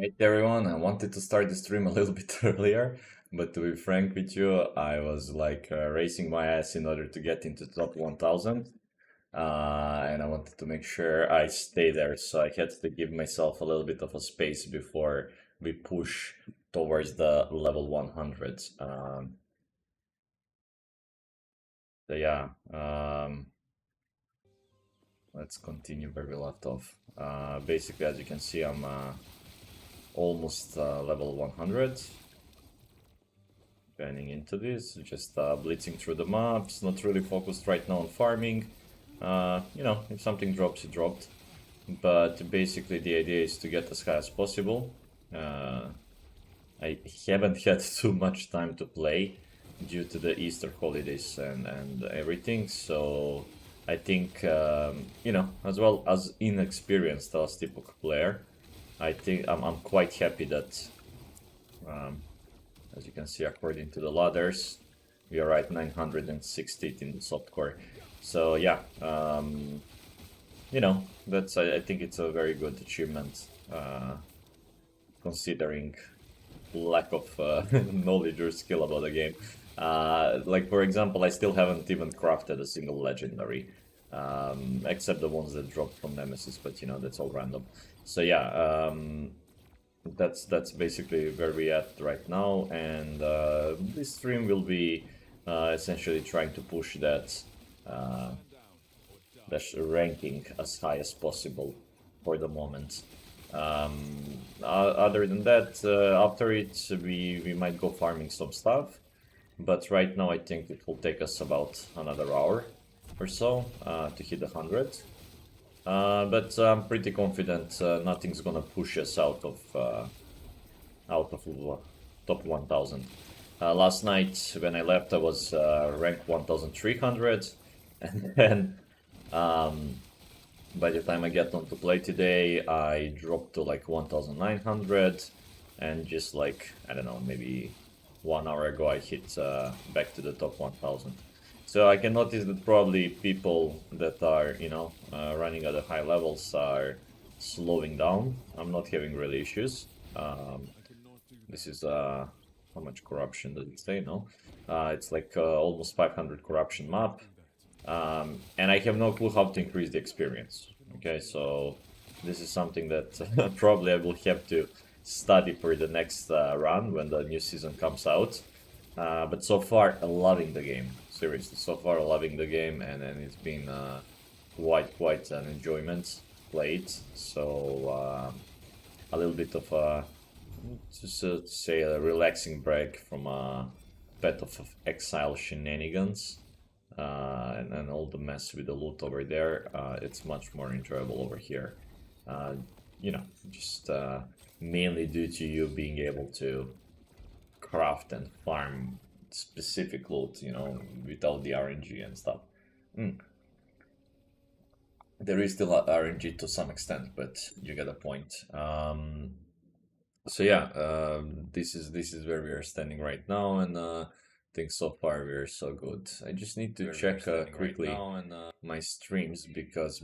Right, everyone. I wanted to start the stream a little bit earlier, but to be frank with you, I was like racing my ass in order to get into top 1000. And I wanted to make sure I stay there, so I had to give myself a little bit of a space before we push towards the level 100. So yeah, let's continue where we left off. Basically, as you can see, I'm almost level 100. Getting into this, just blitzing through the maps, not really focused right now on farming. If something drops, it dropped. But basically the idea is to get as high as possible. I haven't had too much time to play due to the Easter holidays and everything, so I think, as well as inexperienced as Epoch player, I think I'm quite happy that um, as you can see, according to the ladders, we are at 960 in the softcore. So yeah, that's I think it's a very good achievement, considering lack of knowledge or skill about the game. Like for example, I still haven't even crafted a single legendary, except the ones that dropped from Nemesis, but that's all random. So yeah, that's basically where we at right now, and this stream will be essentially trying to push uh, that ranking as high as possible for the moment. Other than that, after it, we might go farming some stuff, but right now I think it will take us about another hour or so to hit 100. But I'm pretty confident nothing's gonna push us out of top 1000. Last night when I left, I was rank 1300, and then by the time I get on to play today, I dropped to like 1900, and just like, I don't know, maybe 1 hour ago I hit back to the top 1000. So I can notice that probably people that are, running at the high levels are slowing down. I'm not having really issues. This is how much corruption does it say? No, it's like almost 500 corruption map, and I have no clue how to increase the experience. Okay, so this is something that probably I will have to study for the next run when the new season comes out. But so far, loving the game. Seriously, so far loving the game, and it's been quite an enjoyment played. So a little bit of just say a relaxing break from a bit of exile shenanigans and all the mess with the loot over there. It's much more enjoyable over here. Uh, just mainly due to you being able to craft and farm specific loot, without the RNG and stuff. Mm. There is still RNG to some extent, but you get a point. So yeah, this is where we are standing right now, and I think so far we are so good. I just need to check quickly my streams because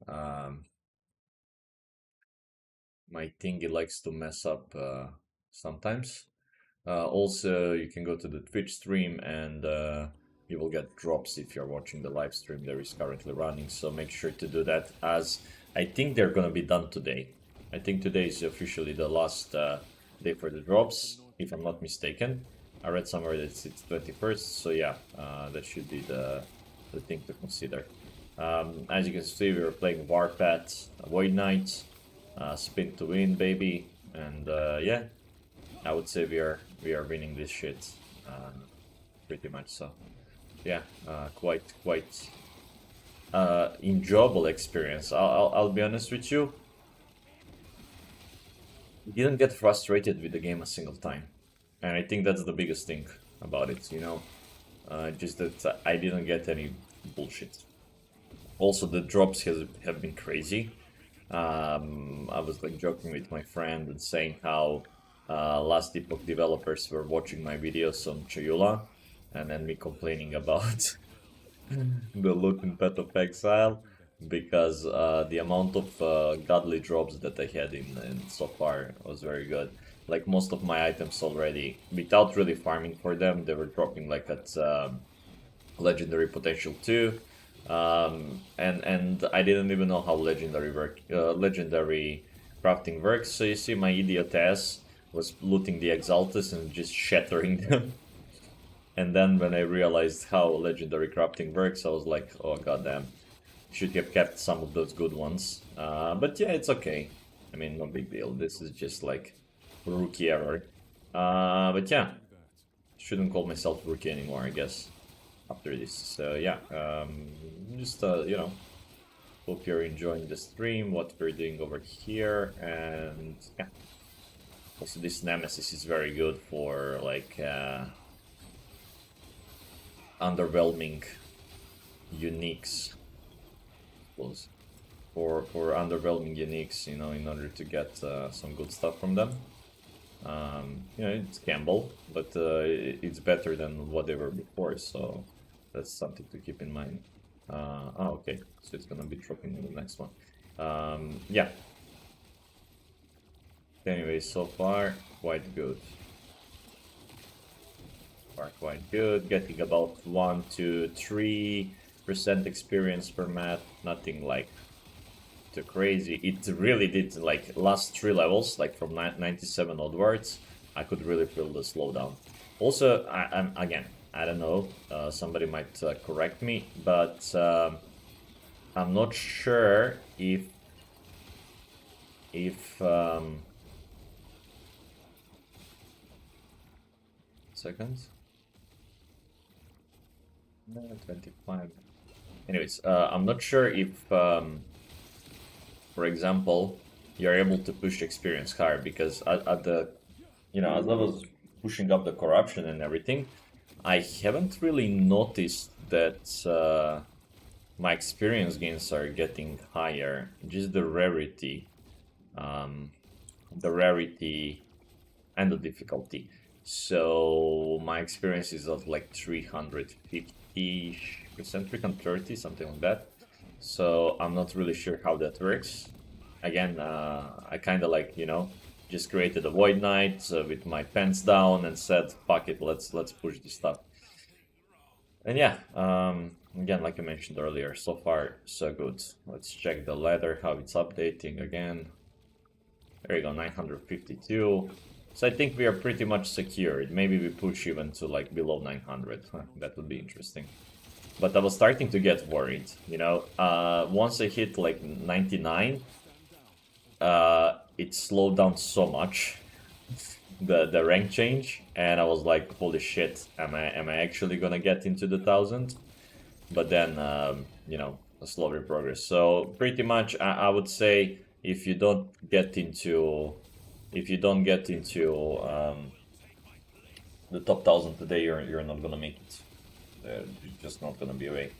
um, my thingy likes to mess up sometimes. Also, you can go to the Twitch stream and you will get drops if you're watching the live stream that is currently running. So make sure to do that, as I think they're gonna be done today. I think today is officially the last day for the drops, if I'm not mistaken. I read somewhere that it's 21st, so yeah, that should be the thing to consider. As you can see, we were playing Warpath, Void Knight, Spin to Win, baby, and yeah, I would say we are winning this shit, pretty much. So yeah, quite enjoyable experience. I'll be honest with you. Didn't get frustrated with the game a single time, and I think that's the biggest thing about it. Just that I didn't get any bullshit. Also, the drops have been crazy. I was like joking with my friend and saying how last Epoch developers were watching my videos on Chayula, and then me complaining about the loot in Path of Exile. because the amount of godly drops that I had in so far was very good. Like most of my items already, without really farming for them, they were dropping like at legendary potential too. And I didn't even know how legendary crafting works. So you see, my idiot ass was looting the Exaltus and just shattering them. And then when I realized how legendary crafting works, I was like, oh goddamn, should have kept some of those good ones. But yeah, it's okay. I mean, no big deal. This is just like rookie error. But yeah, shouldn't call myself rookie anymore, I guess, after this. So yeah, just you know, hope you're enjoying the stream, what we're doing over here, and yeah. Also, this Nemesis is very good for like underwhelming uniques. For underwhelming uniques, you know, in order to get some good stuff from them. You know, it's gamble, but it's better than what they were before, so that's something to keep in mind. Okay, so it's gonna be dropping in the next one. Yeah. Anyway, so far, quite good. Quite good. Getting about 1 to 3% experience per map. Nothing like too crazy. It really did, like, last 3 levels, like from 97 onwards, I could really feel the slowdown. Also, I'm again, I don't know, somebody might correct me, but I'm not sure if seconds. No, 25. Anyways, I'm not sure if, for example, you're able to push experience higher, because at the, you know, as I was pushing up the corruption and everything, I haven't really noticed that my experience gains are getting higher. Just the rarity and the difficulty. So my experience is at like 350%, 330, something like that. So I'm not really sure how that works. Again, I kind of like, you know, just created a Void Knight with my pants down and said, fuck it, let's push this stuff. And yeah, again, like I mentioned earlier, so far so good. Let's check the ladder, how it's updating again. There you go, 952. So I think we are pretty much secured. Maybe we push even to like below 900. That would be interesting. But I was starting to get worried, you know. Once I hit like 99, it slowed down so much, the rank change, and I was like, holy shit, am I actually gonna get into the 1000? But then, you know, a slower progress. So pretty much, I would say, if you don't get into the top 1000 today, you're not gonna make it. You're just not gonna be away.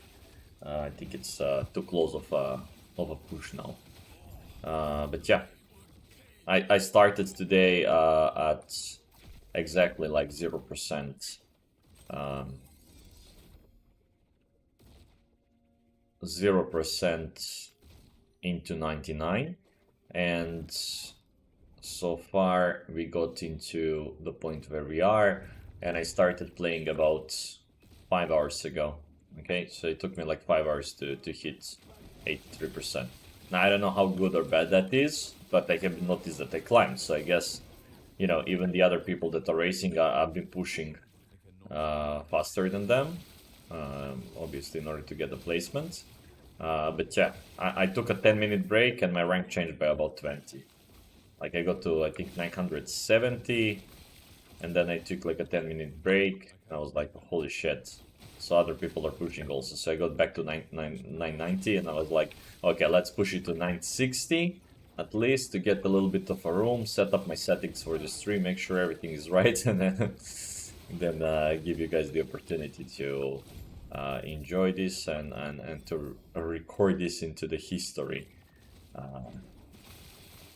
I think it's too close of a push now. But yeah, I started today at exactly like 0%. 0% into 99, and so far we got into the point where we are, and I started playing about 5 hours ago. Okay, so it took me like 5 hours to hit 83%. Now I don't know how good or bad that is, but I have noticed that I climbed, so I guess, you know, even the other people that are racing, I've been pushing faster than them, obviously in order to get the placement. But yeah, I took a 10-minute break and my rank changed by about 20. Like I got to, I think, 970, and then I took like a 10-minute break, and I was like, holy shit. So other people are pushing also. So I got back to 990, and I was like, okay, let's push it to 960 at least to get a little bit of a room, set up my settings for the stream, make sure everything is right, and then give you guys the opportunity to enjoy this and to record this into the history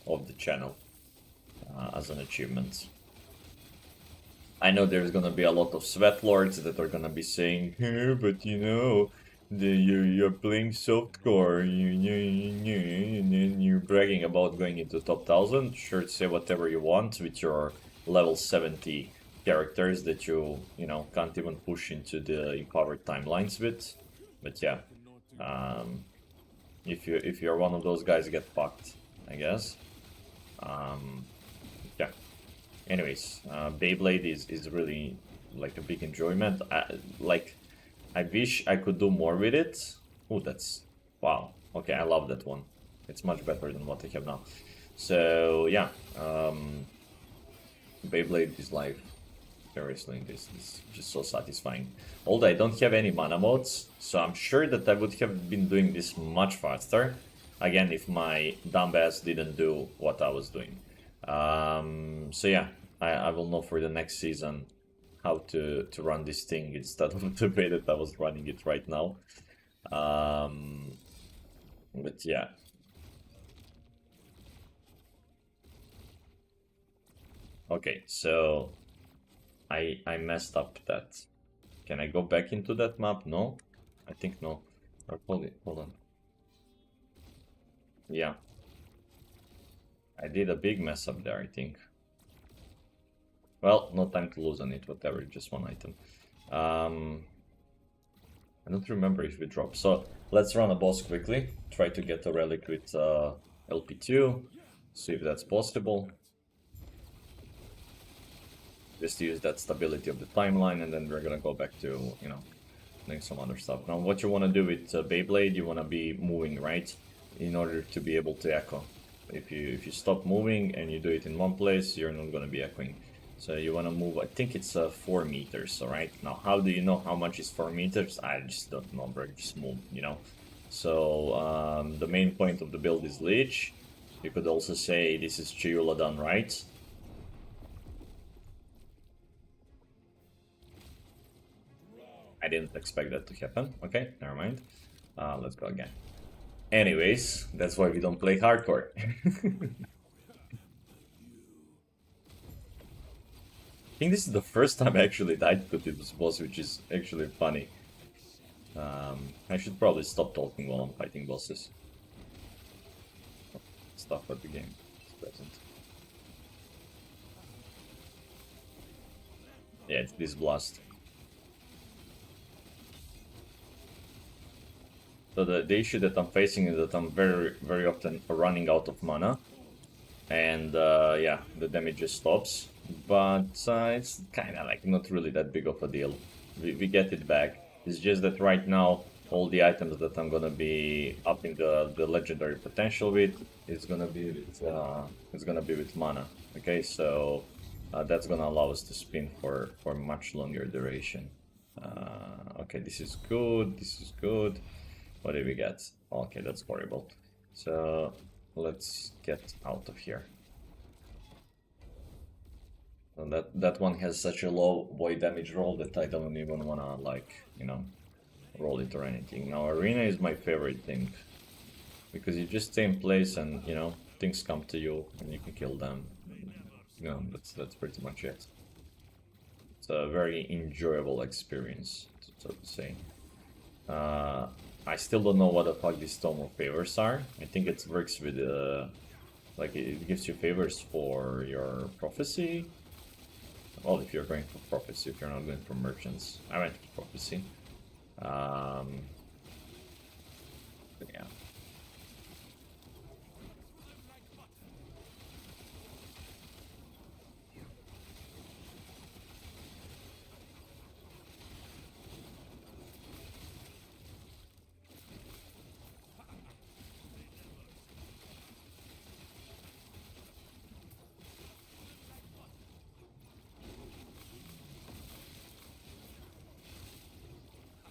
of the channel as an achievement. I know there's gonna be a lot of sweat lords that are gonna be saying, but you know, You're playing softcore, and then you're bragging about going into top 1000. Sure, say whatever you want with your level 70 characters that you know, can't even push into the empowered timelines with. But yeah, um, if you're one of those guys, get fucked, I guess. Um, yeah. Anyways, Beyblade is really like a big enjoyment. I wish I could do more with it. Oh, that's wow. Okay, I love that one. It's much better than what I have now. So yeah, Beyblade is like seriously, this is just so satisfying. Although I don't have any mana modes, so I'm sure that I would have been doing this much faster. Again, if my dumbass didn't do what I was doing. So yeah, I will know for the next season how to run this thing instead of the way that I was running it right now. Um, but yeah. Okay, so I messed up that. Can I go back into that map? No? I think no. Or hold on. Yeah. I did a big mess up there, I think. Well, no time to lose on it, whatever, just one item. I don't remember if we dropped. So let's run a boss quickly. Try to get a relic with LP2. See if that's possible. Just use that stability of the timeline, and then we're gonna go back to, you know, doing some other stuff. Now, what you want to do with Beyblade, you want to be moving, right? In order to be able to echo. If you stop moving and you do it in one place, you're not going to be echoing. So you want to move, I think it's 4 meters, alright? Now, how do you know how much is 4 meters? I just don't know, bro. Just move, you know? So, the main point of the build is Leech. You could also say this is Chiula done right. I didn't expect that to happen. Okay, never mind. Let's go again. Anyways, that's why we don't play hardcore. I think this is the first time I actually died to this boss, which is actually funny. I should probably stop talking while I'm fighting bosses. Stuff at the game is present. Yeah, it's this blast. So the issue that I'm facing is that I'm very often running out of mana. And yeah, the damage just stops. But it's kind of like not really that big of a deal. We get it back. It's just that right now, all the items that I'm gonna be upping the legendary potential with is gonna be with mana. Okay, so that's gonna allow us to spin for much longer duration. Okay, this is good. This is good. What did we get? Okay, that's horrible. So let's get out of here. And that one has such a low void damage roll that I don't even wanna, like, you know, roll it or anything. Now arena is my favorite thing because you just stay in place and, you know, things come to you and you can kill them. You know, that's pretty much it. It's a very enjoyable experience, so to say. I still don't know what the fuck these Tomo favors are. I think it works with like it gives you favors for your prophecy. Well, if you're going for prophecy, if you're not going for merchants. I went for prophecy. Yeah.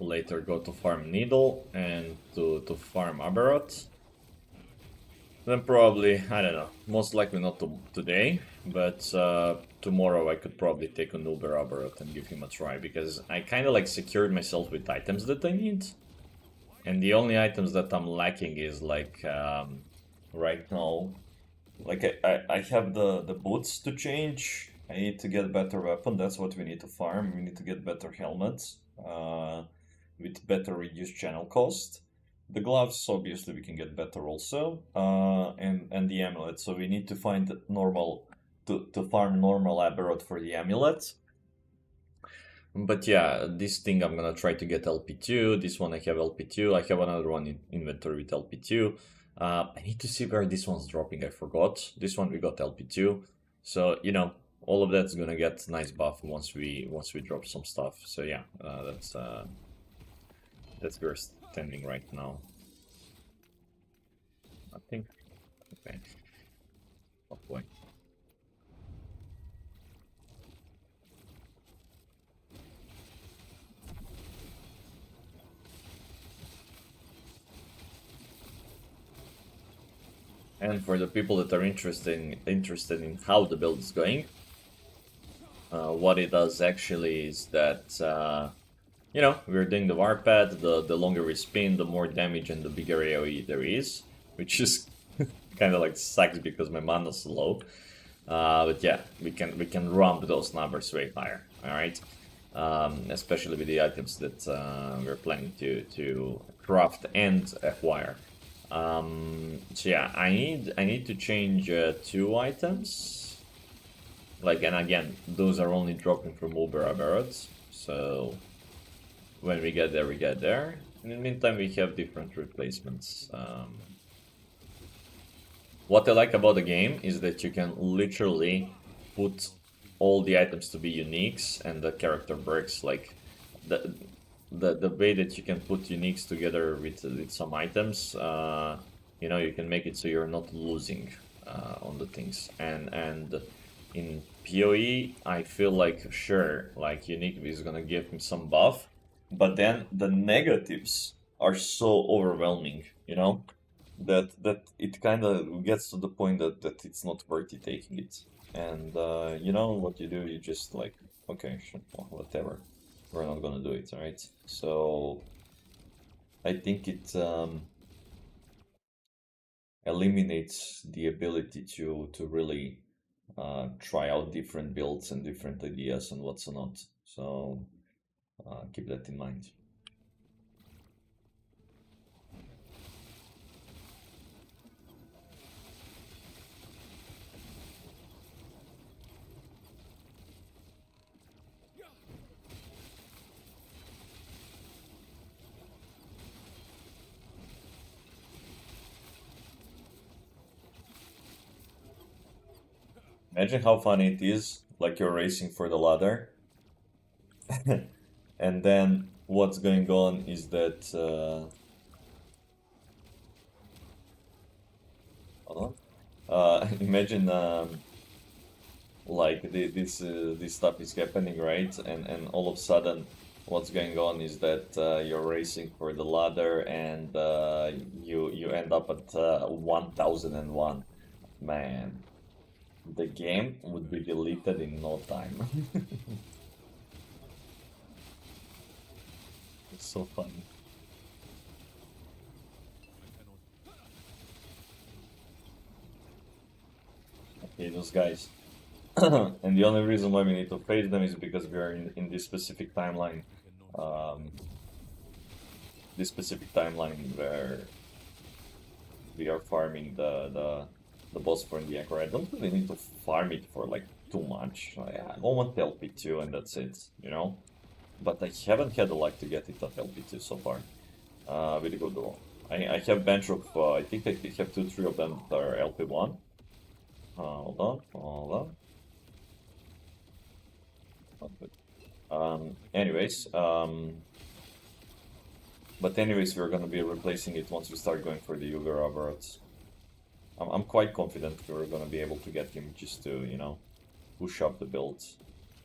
Later go to farm Needle and to farm Aberrot. Then probably, I don't know, most likely not today, but tomorrow I could probably take an Uber Aberrot and give him a try, because I kind of like secured myself with items that I need. And the only items that I'm lacking is like, right now, like I have the boots to change. I need to get better weapon, that's what we need to farm. We need to get better helmets. with better reduced channel cost. The gloves, obviously, we can get better also, and the amulet. So we need to find normal to farm normal aberrant for the amulet. But yeah, this thing I'm gonna try to get LP2. This one I have LP2. I have another one in inventory with LP2. I need to see where this one's dropping. I forgot. This one we got LP2. So you know, all of that's gonna get nice buff once we drop some stuff. So yeah, that's where we're standing right now. I think. Okay. Oh boy. And for the people that are interested in how the build is going, what it does actually is that you know, we're doing the warpad. The longer we spin, the more damage and the bigger AoE there is, which is kind of like sucks because my mana's low. But yeah, we can ramp those numbers way higher. All right, especially with the items that we're planning to craft and acquire. So yeah, I need to change 2 items. Like, and again, those are only dropping from Uber Aberrants. So when we get there, we get there. In the meantime, we have different replacements. What I like about the game is that you can literally put all the items to be uniques, and the character works like the way that you can put uniques together with some items. You know, you can make it so you're not losing on the things. And in PoE, I feel like sure, like unique is gonna give me some buff, but then the negatives are so overwhelming. You know, that it kind of gets to the point that it's not worth it taking it. And you know what you do? You just like, okay, sure, well, whatever. We're not gonna do it, right? So I think it eliminates the ability to really try out different builds and different ideas and what's not. So keep that in mind. Imagine how funny it is, like you're racing for the ladder, and then what's going on is that hold on. Imagine like this stuff is happening, right? And all of a sudden, what's going on is that you're racing for the ladder, and you end up at 1001. Man, the game would be deleted in no time. It's so funny. Okay, those guys. And the only reason why we need to face them is because we are in this specific timeline. Um, this specific timeline where we are farming the boss for the anchor. I don't really need to farm it for like too much. I want LP2 and that's it, you know? But I haven't had the luck to get it at LP2 so far. With a good roll. I have bench of, I think I have 2-3 of them that are LP1. Hold on. Not good. Anyways, but anyways, we're gonna be replacing it once we start going for the Yuga Roberts. I'm quite confident we're gonna be able to get him just to, you know, push up the builds.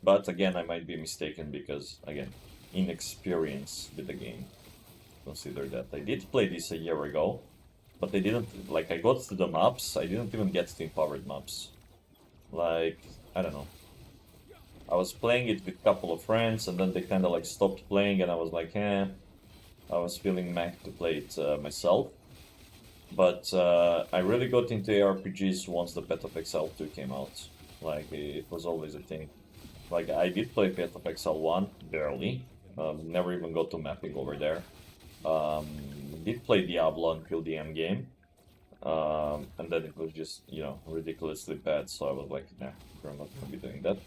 But again, I might be mistaken because, again, inexperience with the game. Consider that. I did play this a year ago, but I didn't, like, I got to the maps, I didn't even get to empowered maps. Like, I don't know. I was playing it with a couple of friends, and then they kind of like stopped playing, and I was like, eh. I was feeling meh to play it myself. But I really got into ARPGs once the Path of Exile 2 came out. Like, it was always a thing. Like, I did play Path of Exile 1, barely. Never even got to mapping over there. Did play Diablo until the end game. And then it was just, you know, ridiculously bad, so I was like, nah, we're not gonna be doing that.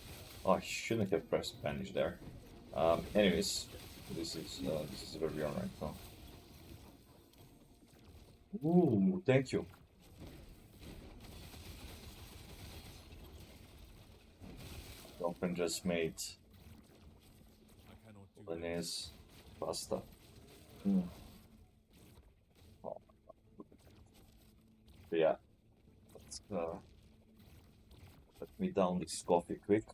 Oh, I shouldn't have pressed Spanish there. Anyways, this is where we are right now. Ooh, thank you. Girlfriend just made Bolognese pasta. Mm. Oh. But yeah, let's let me down this coffee quick.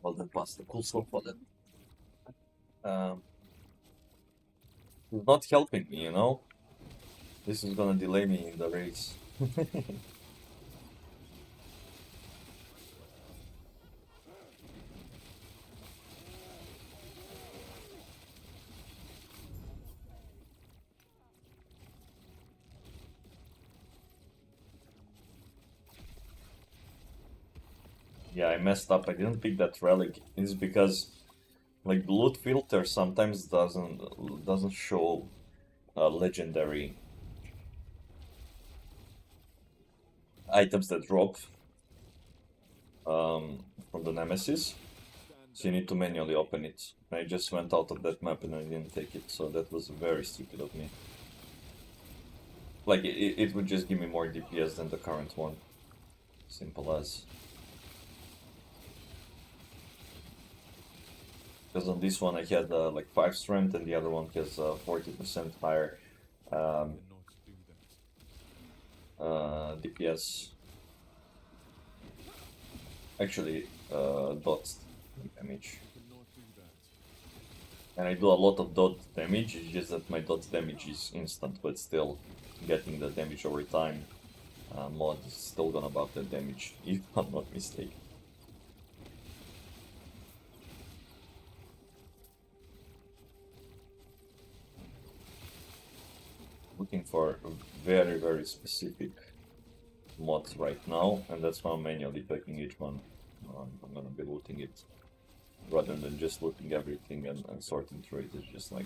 While the pasta cools off for them. It's not helping me, you know? This is gonna delay me in the race. Yeah, I messed up. I didn't pick that relic. It's because like loot filter sometimes doesn't show legendary items that drop from the Nemesis. So you need to manually open it. I just went out of that map and I didn't take it, so that was very stupid of me. Like, it would just give me more DPS than the current one. Simple as. Because on this one I had like 5 strength and the other one has 40% higher DPS. Actually, dot damage. And I do a lot of dot damage, it's just that my dot damage is instant, but still getting the damage over time. Mod is still gonna buff the damage, if I'm not mistaken. Looking for very, very specific mods right now, and that's why I'm manually picking each one. I'm gonna be looting it rather than just looting everything and sorting through it. It's just like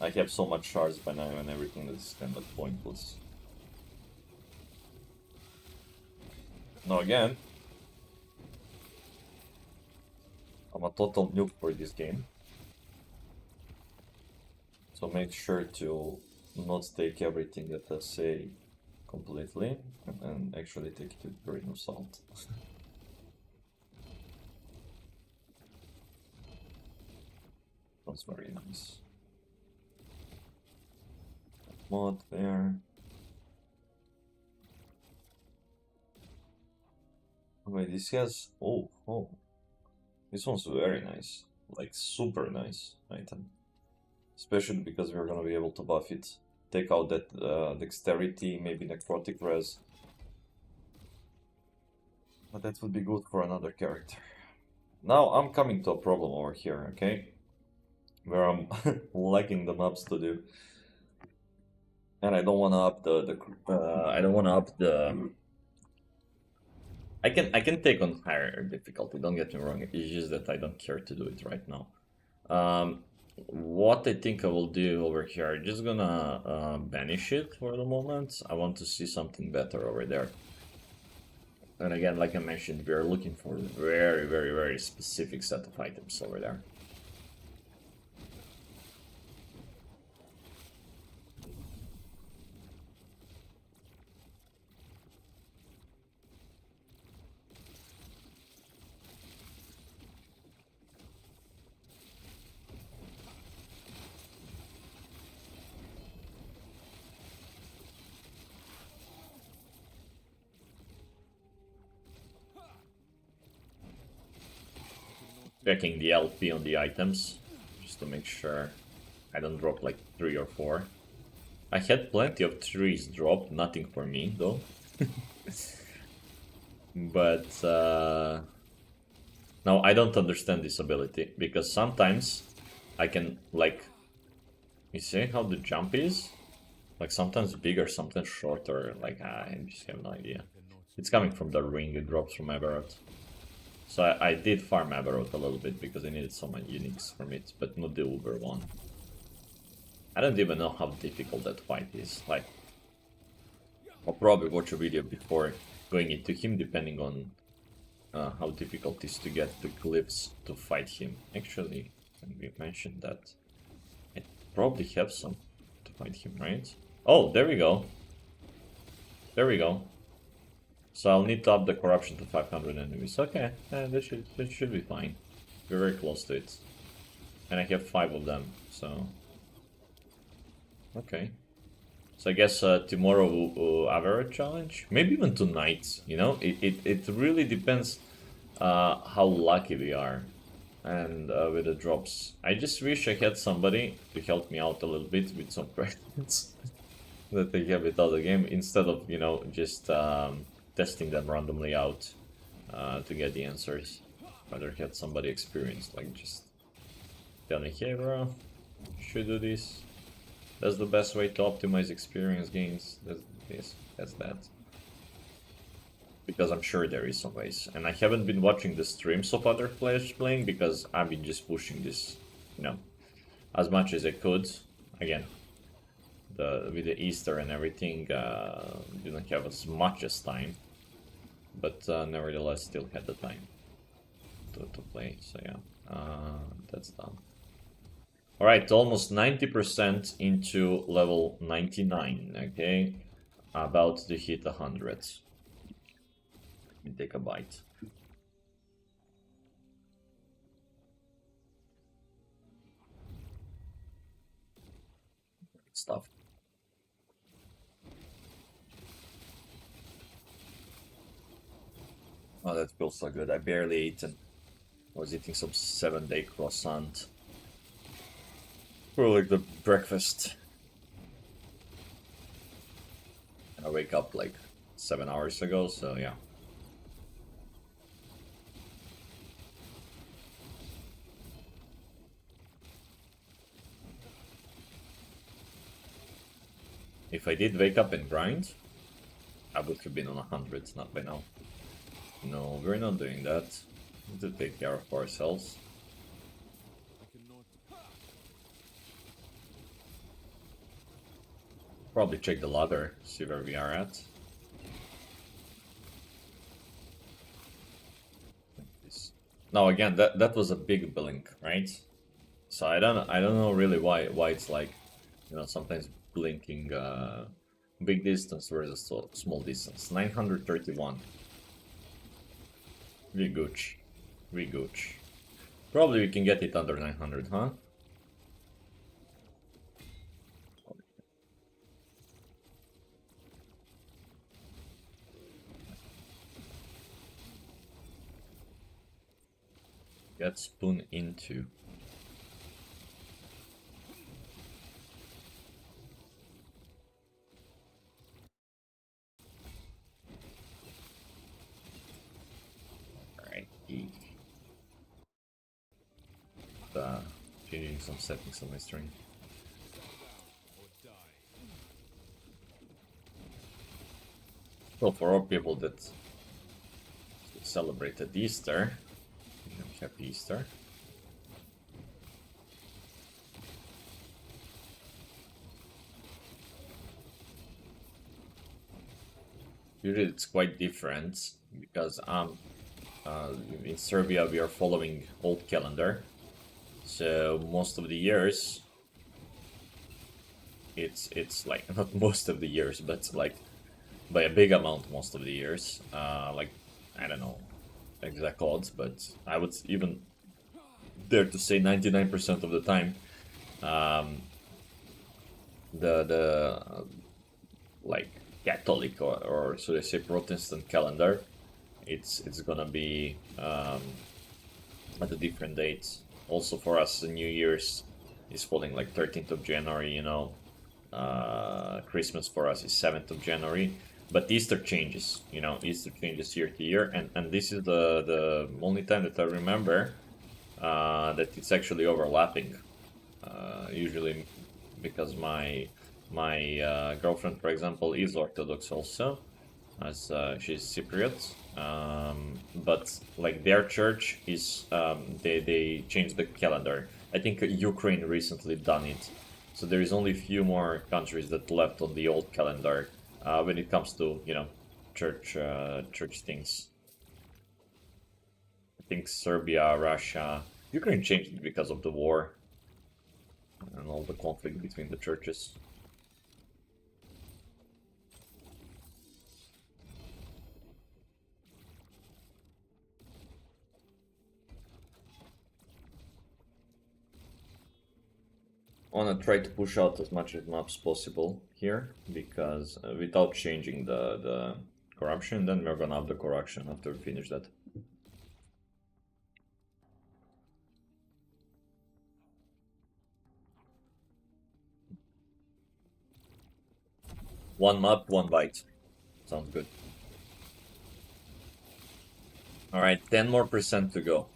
I have so much shards by now and everything that's kind of pointless. Now again, I'm a total noob for this game, so make sure to not take everything that I say completely and actually take it with a grain of salt. That's very nice. Mod there. Wait, this has oh. This one's very nice. Like super nice item. Especially because we're gonna be able to buff it. Take out that dexterity, maybe necrotic res. But that would be good for another character. Now I'm coming to a problem over here, okay? Where I'm lacking the maps to do. And I don't wanna up I don't wanna up the I can take on higher difficulty, don't get me wrong, it's just that I don't care to do it right now. What I think I will do over here, I'm just gonna banish it for the moment. I want to see something better over there. And again, like I mentioned, we are looking for a very, very, very specific set of items over there. Checking the LP on the items, just to make sure I don't drop like 3 or 4. I had plenty of 3s drop, nothing for me though. But no, I don't understand this ability, because sometimes I can like, you see how the jump is? Like sometimes bigger, sometimes shorter, like I just have no idea. It's coming from the ring, it drops from Everett. So I did farm Aberrot a little bit because I needed some uniques from it, but not the Uber one. I don't even know how difficult that fight is. Like, I'll probably watch a video before going into him, depending on how difficult it is to get the glyphs to fight him. Actually, when we mentioned that, I probably have some to fight him, right? Oh, there we go. There we go. So I'll need to up the corruption to 500 enemies. Okay, that should be fine. We're very close to it. And I have 5 of them, so... Okay. So I guess tomorrow we'll have a challenge. Maybe even tonight, you know? It really depends how lucky we are. And with the drops. I just wish I had somebody to help me out a little bit with some questions that they have with other game, instead of, you know, just testing them randomly out to get the answers. Rather had somebody experienced, like just tell me, hey bro, you should do this. That's the best way to optimize experience gains. That's this, that's that. Because I'm sure there is some ways. And I haven't been watching the streams of other players playing because I've been just pushing this, you know, as much as I could. Again, with the Easter and everything, didn't have as much as time. But nevertheless, still had the time to play. So yeah, that's done. Alright, almost 90% into level 99, okay? About to hit 100. Let me take a bite. Good stuff. Oh, that feels so good. I barely ate and I was eating some 7-day croissant. For like the breakfast. And I wake up like 7 hours ago, so yeah. If I did wake up and grind, I would have been on 100, not by now. No, we're not doing that. We need to take care of ourselves. Probably check the ladder, see where we are at. Now again, that was a big blink, right? So I don't know really why it's like, you know, sometimes blinking big distance versus small distance. 931. We gooch. We gooch. Probably we can get it under 900, huh? Get spoon into. Alright. Changing some settings on my stream. So for all people that celebrated Easter, happy Easter. Usually it's quite different because in Serbia we are following old calendar, so most of the years it's like not most of the years, but like by a big amount most of the years. Like I don't know exact odds, but I would even dare to say 99% of the time, the like Catholic or should I say Protestant calendar, it's gonna be at a different date. Also for us, the New Year's is falling like 13th of January, you know. Christmas for us is 7th of January. But Easter changes, you know, Easter changes year to year, and this is the only time that I remember that it's actually overlapping. Usually, because my girlfriend, for example, is Orthodox also, as she's Cypriot. But like their church is they changed the calendar. I think Ukraine recently done it, so there is only a few more countries that left on the old calendar when it comes to church things. I think Serbia, Russia, Ukraine changed it because of the war and all the conflict between the churches. I want to try to push out as much as maps possible here because without changing the corruption, then we're gonna have the corruption after we finish that. One map, one bite. Sounds good. All right, 10 more percent to go.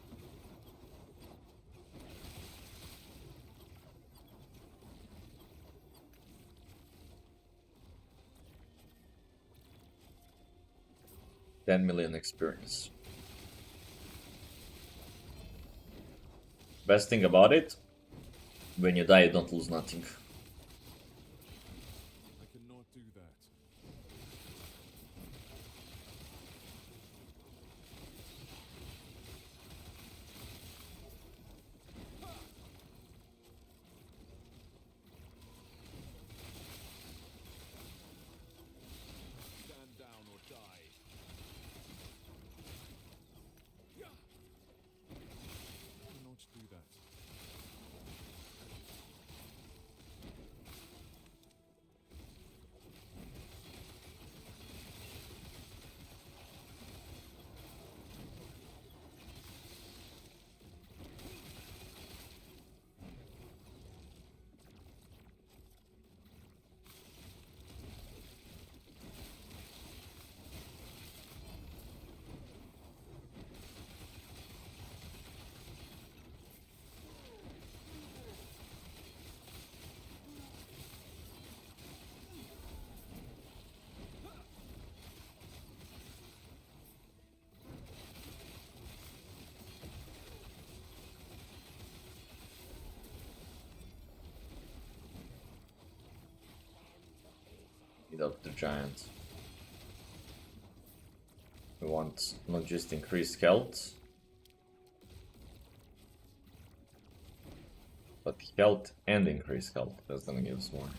$10 million experience. Best thing about it, when you die, you don't lose nothing. I cannot do that. Stand down or die. Cannot do that. Without the giant. We want not just increased health, but health and increased health. That's gonna give us more.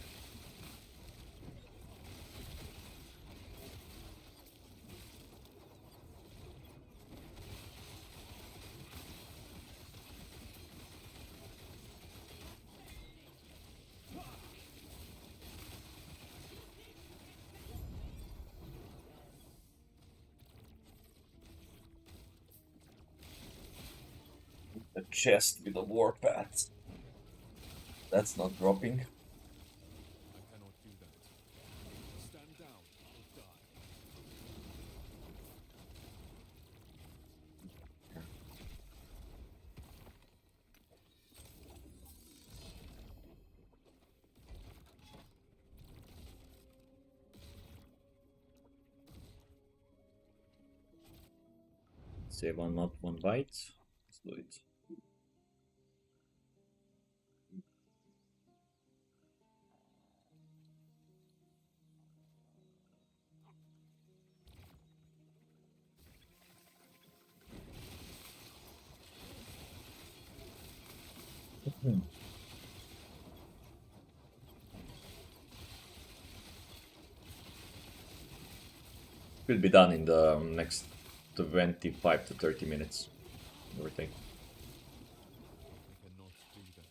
A chest with a warpath. That's not dropping. I cannot do that. Stand down or die. Save one map, one bite. Let's do it. Will be done in the next 25 to 30 minutes. Everything. I cannot do that.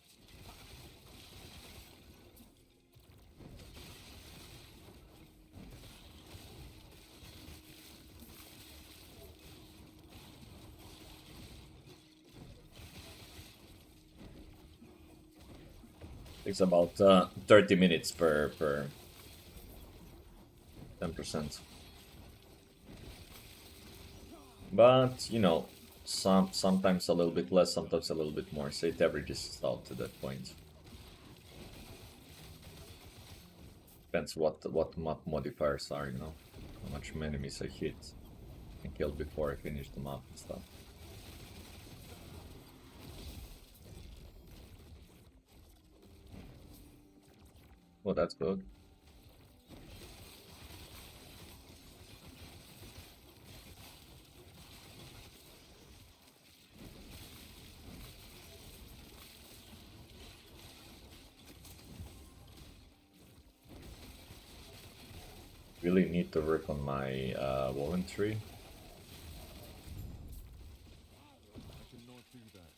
It's about 30 minutes per 10%. But you know, sometimes a little bit less, sometimes a little bit more. So it averages out to that point. Depends what map modifiers are, you know. how much enemies I hit and killed before I finish the map and stuff. Well, that's good. Really need to work on my woven tree. I cannot do that.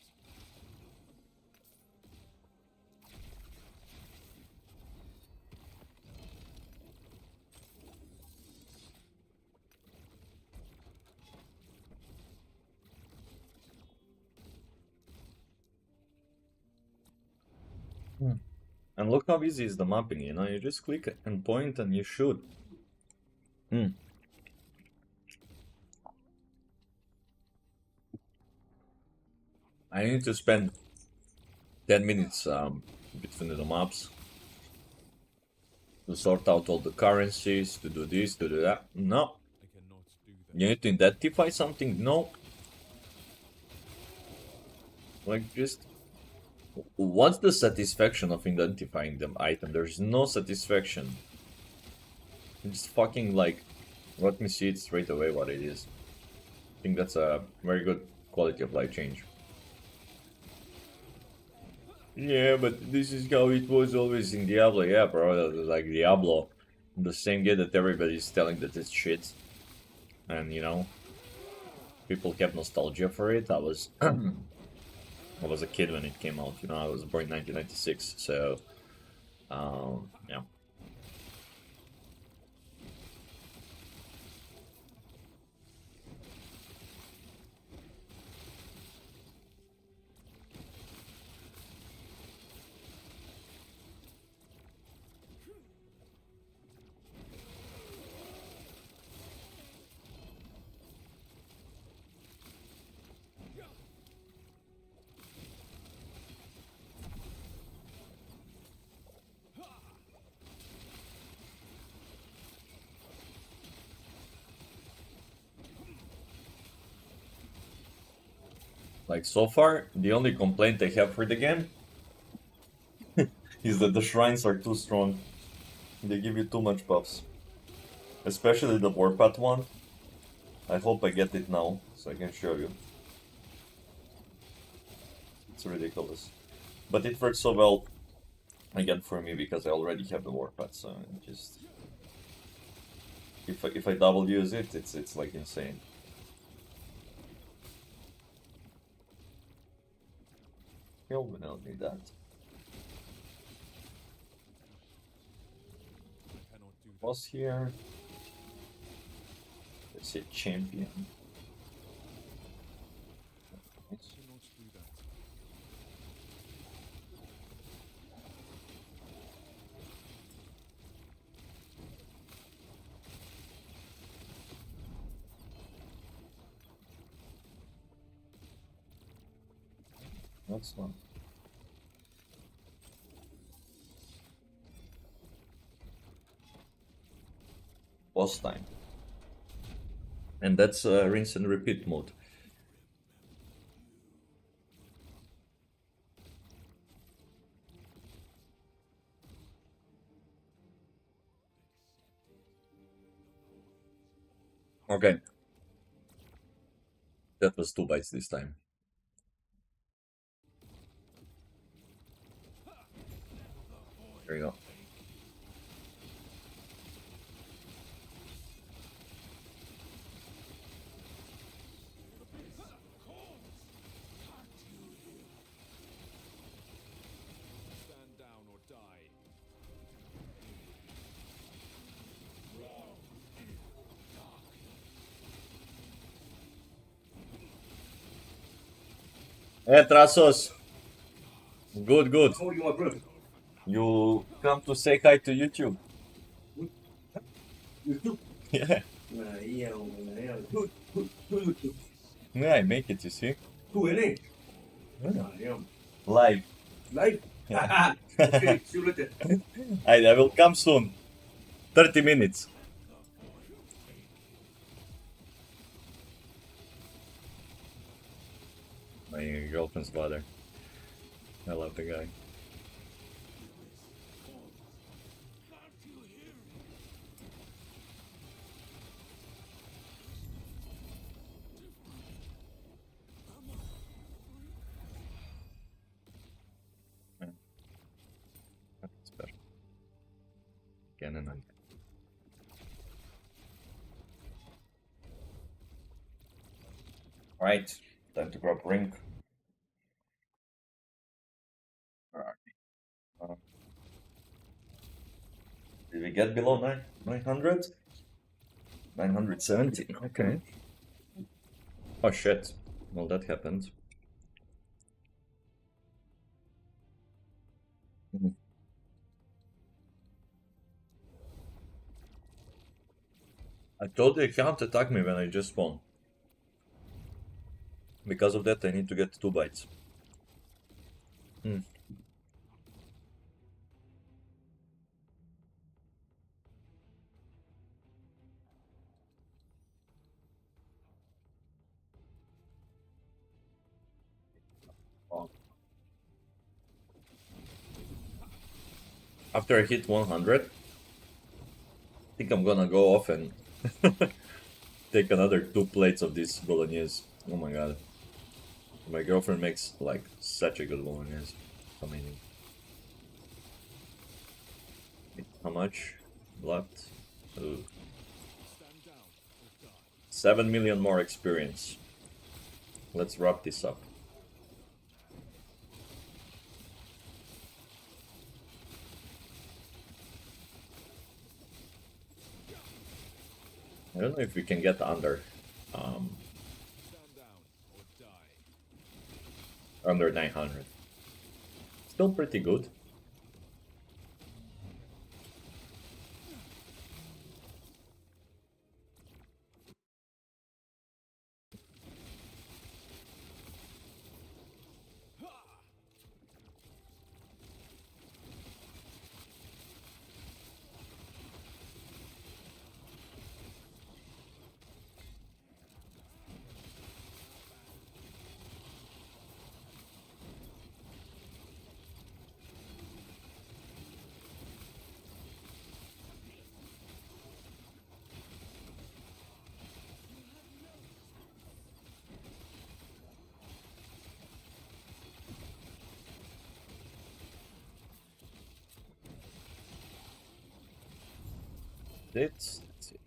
And look how easy is the mapping, you know, you just click and point and you shoot. I need to spend 10 minutes between the maps to sort out all the currencies, to do this, to do that. No. I cannot do that. You need to identify something? No. Like, just... What's the satisfaction of identifying the item? There's no satisfaction. Just fucking, like, let me see it straight away what it is. I think that's a very good quality of life change. Yeah, but this is how it was always in Diablo. Yeah, bro, like Diablo, the same game that everybody's telling that it's shit. And, you know, people have nostalgia for it. I was I was a kid when it came out, you know, I was born in 1996, so yeah. Like, so far, the only complaint I have for the game is that the shrines are too strong. They give you too much buffs. Especially the Warpath one. I hope I get it now, so I can show you. It's ridiculous. But it works so well, again, for me, because I already have the Warpath, so just... If I double use it, it's like insane. Hell, we don't need that. I cannot do that. Boss here. Let's say champion. I cannot do that. Next one. Boss time. And that's rinse and repeat mode. Okay. That was 2 bites this time. There you go. Stand down or die. Hey, Trasos. Good, good. How you are, brother? You come to say hi to YouTube. YouTube? Yeah. Yeah, YouTube. Yeah, I make it, you see. Who in it? Yeah. Live. Live? Yeah. Okay, see you later. I will come soon. 30 minutes. My girlfriend's father. I love the guy. Yeah. That's better. Again. Alright, time to grab ring. Alright. Did we get below 900? 970. Okay. Oh shit. Well, that happened. Mhm. I told you you can't attack me when I just spawn. Because of that, I need to get 2 bites. Hmm. Oh. After I hit 100, I think I'm gonna go off and take another 2 plates of this bolognese. Oh my god. My girlfriend makes like such a good bolognese. Amazing. How much left? Ooh. Stand down or die. 7 million more experience. Let's wrap this up. I don't know if we can get um, Stand down or die. under 900. Still pretty good. That's it.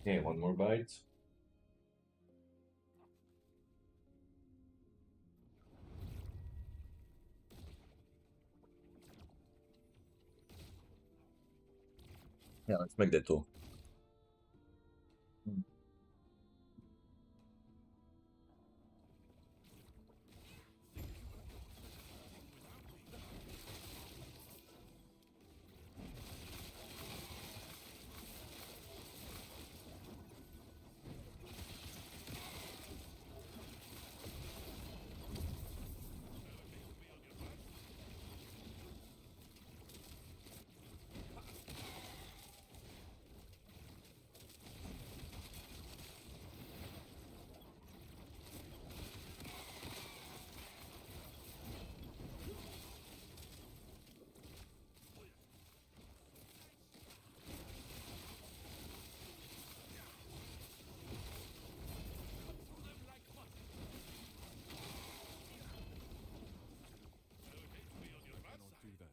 Okay, one more bite. Yeah, let's make that two. Cannot do that.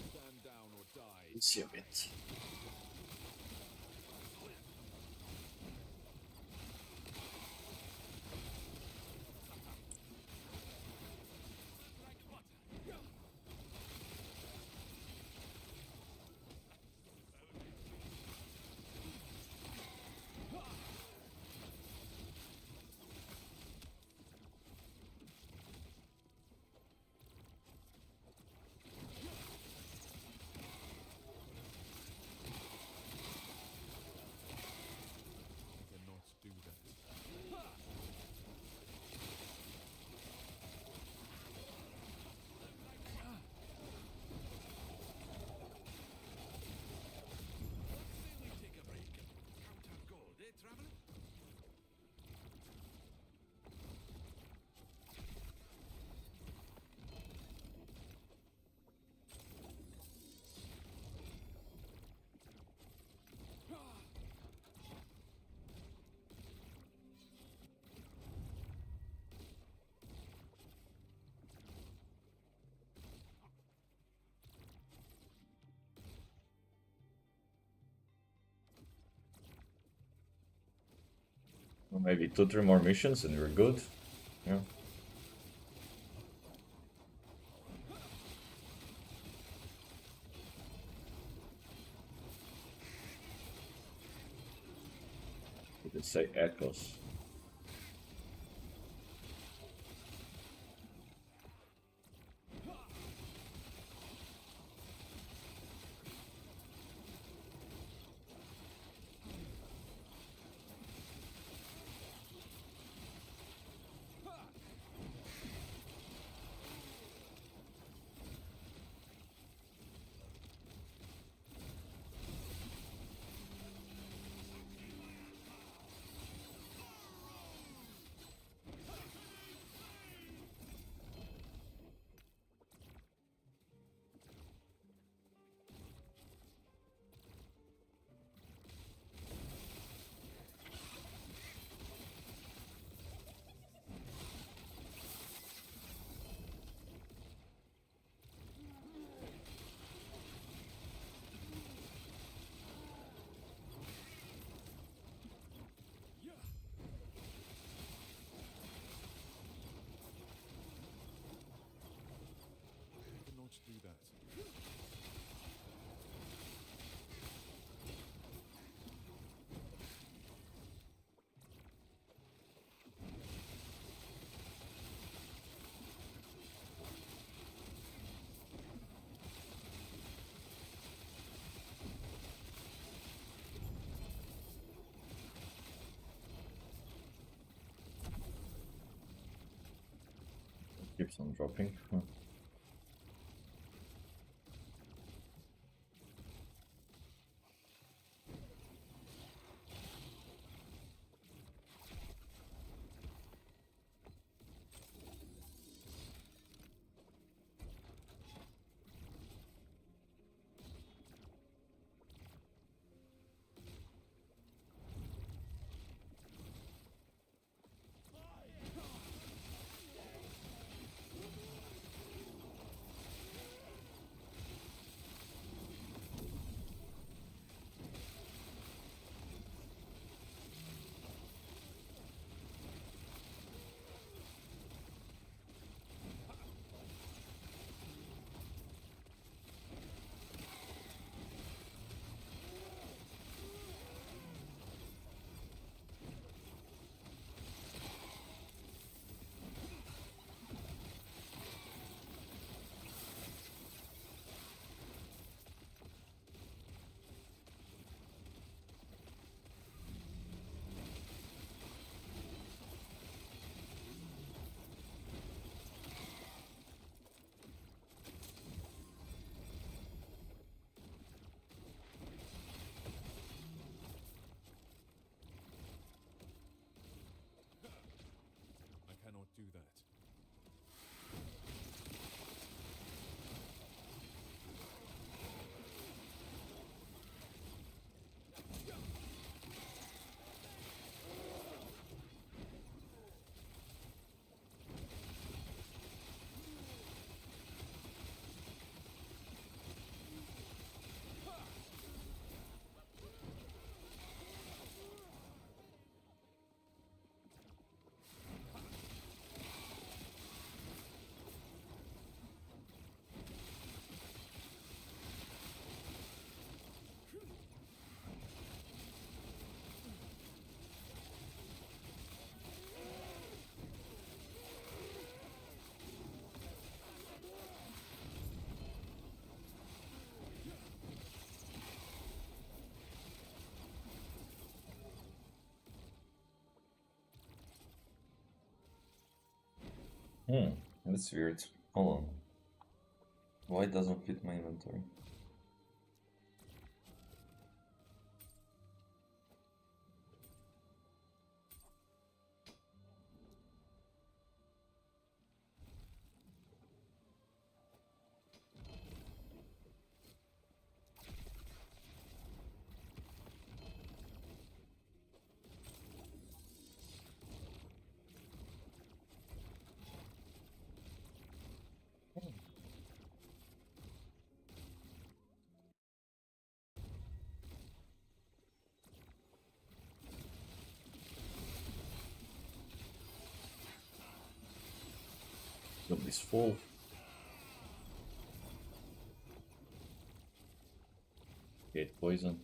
Stand down or die. Easy a bit. Maybe 2-3 more missions and we're good. Yeah. Did it say echoes? I cannot do that. Keeps on dropping. Huh. I cannot do that. That's weird. Hold on. Why it doesn't fit my inventory? is full. Get poison.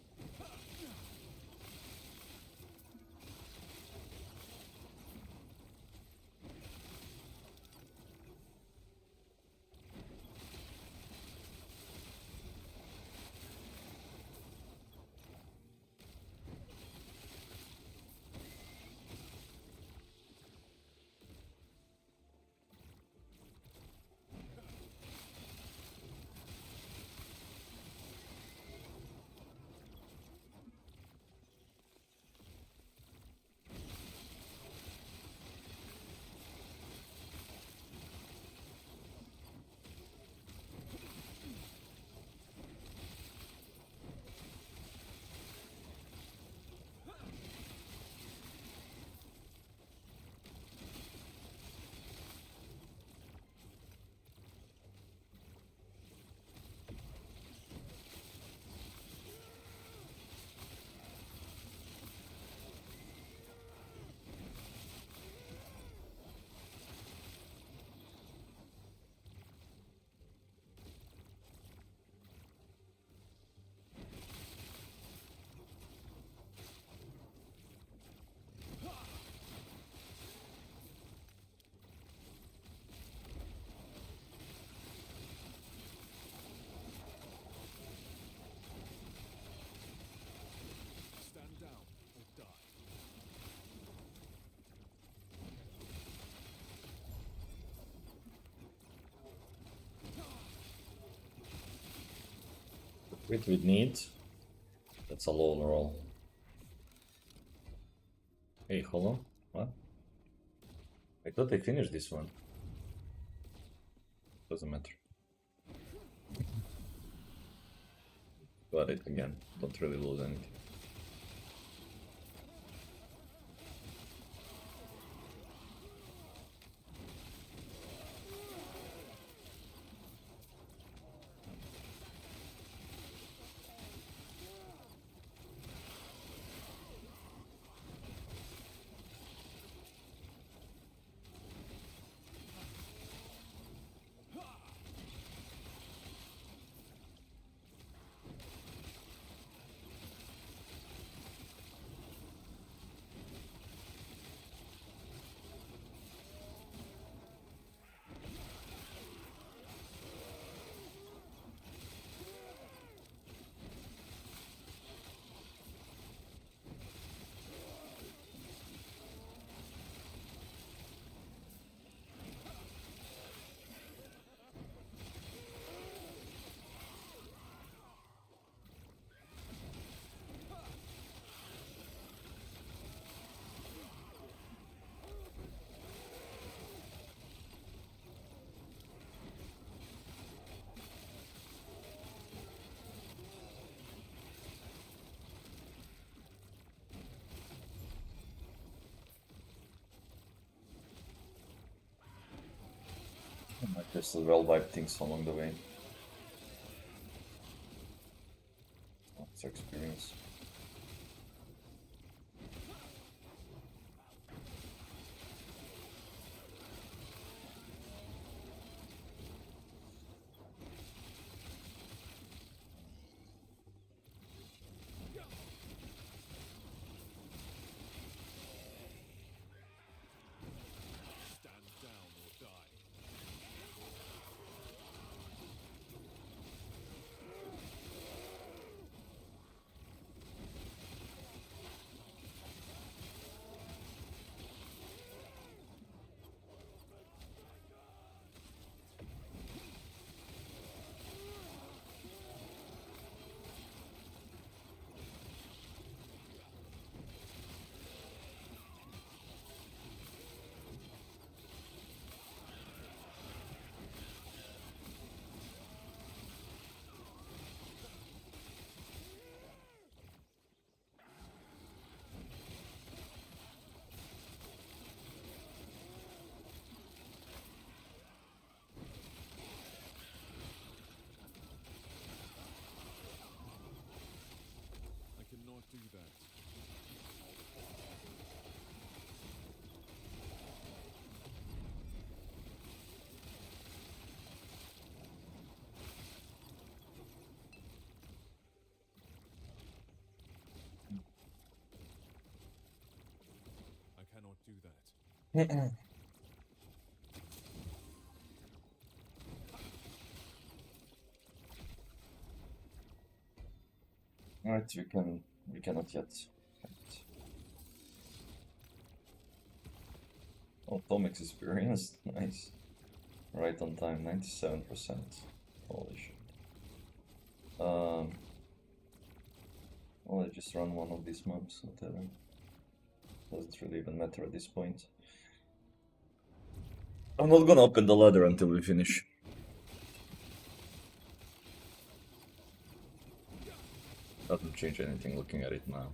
Stand down or die. Crit with need. That's a low roll. Hey, hold on. What? I thought I finished this one. Doesn't matter. Got it again. Don't really lose anything. I might just well vibe things along the way. It's experience. Stand down or die. Alright, we cannot yet. Oh, Tomix experience, nice. Right on time, 97%. Holy shit. Well, I just run one of these maps, whatever. Doesn't really even matter at this point. I'm not gonna open the ladder until we finish. Doesn't change anything looking at it now.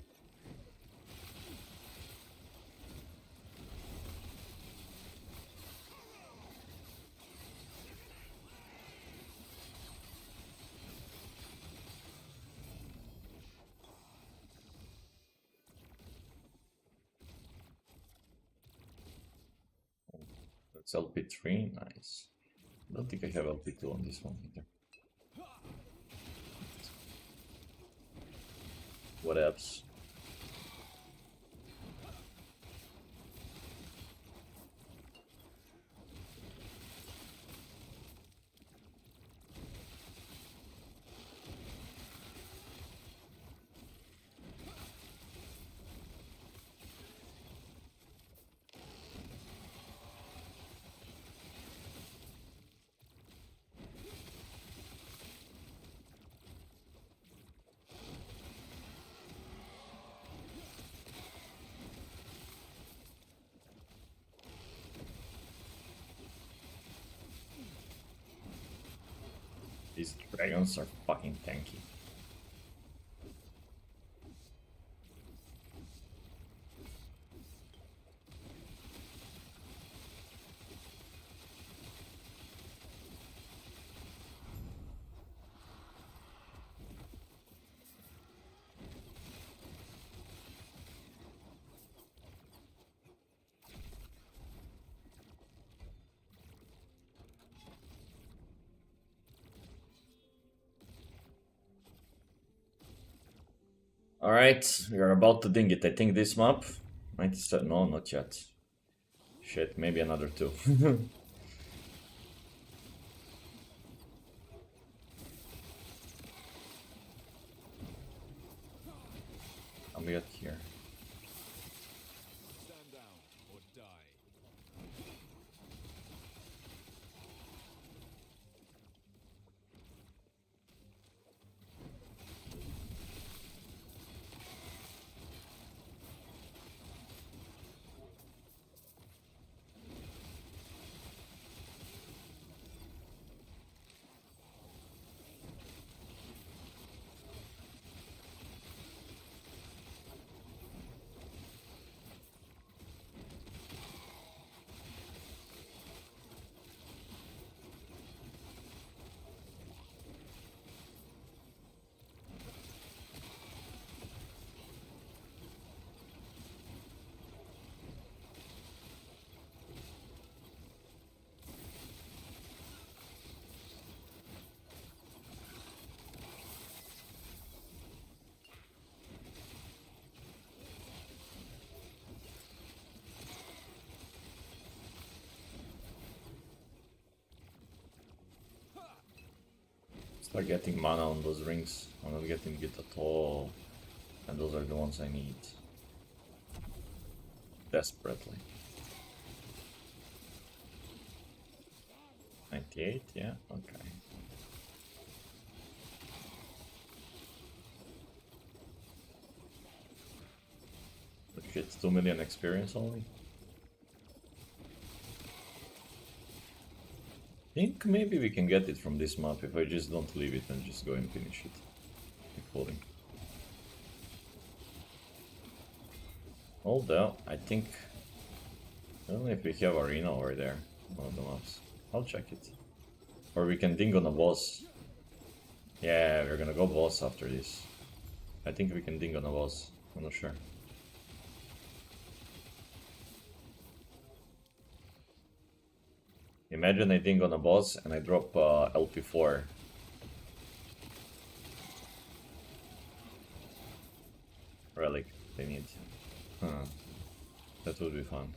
That's LP3, nice. Don't think I have LP2 on this one either. What else? These dragons are fucking tanky. Alright, we are about to ding it. I think this map. 97. No, not yet. Shit, maybe another two. I'm get here. Stand down or die. Start getting mana on those rings. I'm not getting it at all. And those are the ones I need. Desperately. 98, yeah, okay. But shit, 2 million experience only? I think maybe we can get it from this map if I just don't leave it and just go and finish it. Keep falling. Although, I think... I don't know if we have arena over there, one of the maps. I'll check it. Or we can ding on a boss. Yeah, we're gonna go boss after this. I think we can ding on a boss, I'm not sure. Imagine I ding on a boss and I drop LP4. Relic, they need. Huh. That would be fun.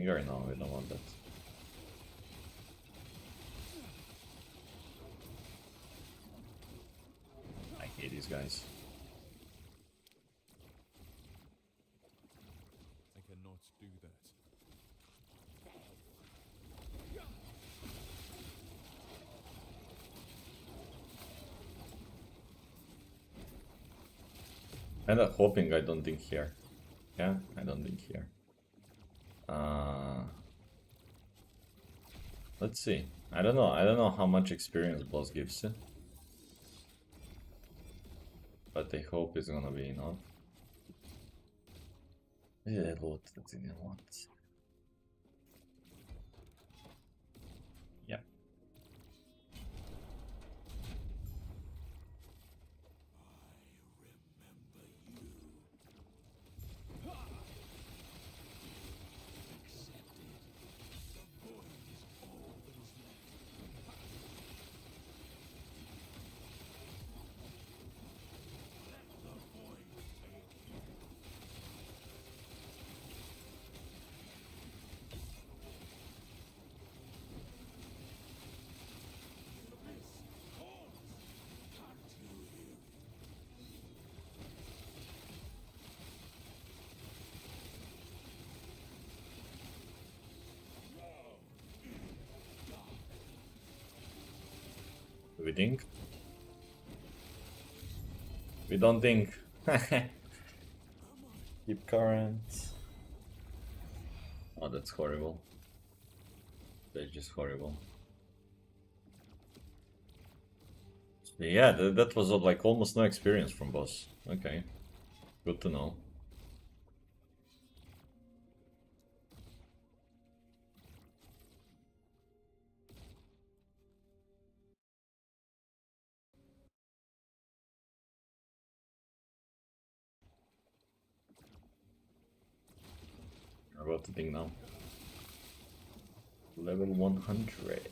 Finger? No, we don't want that. I hate these guys. I cannot do that. Kinda hoping I don't think here. Yeah, I don't think here. Let's see. I don't know. I don't know how much experience boss gives you. But I hope it's gonna be enough. Yeah, what that's in want. Yeah. We think? We don't think. Keep current. Oh, that's horrible. That's just horrible. So yeah, that was like almost no experience from boss. Okay, good to know. About the thing now. Level 100.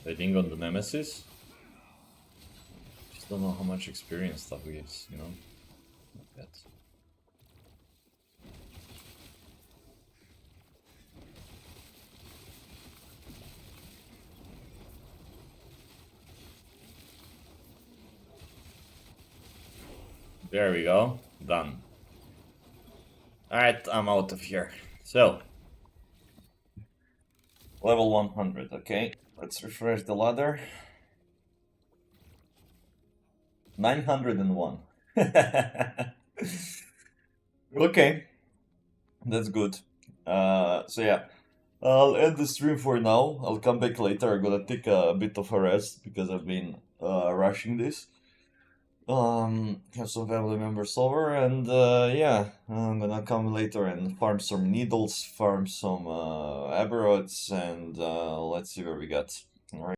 I think on the Nemesis. Just don't know how much experience stuff gives, you know? Like that. There we go. Done. Alright, I'm out of here. So. Level 100, okay. Let's refresh the ladder. 901. Okay. That's good. So yeah. I'll end the stream for now. I'll come back later. I'm gonna take a bit of a rest because I've been rushing this. Have some family members over, and yeah, I'm gonna come later and farm some needles, farm some Aberots, and let's see where we got. All right.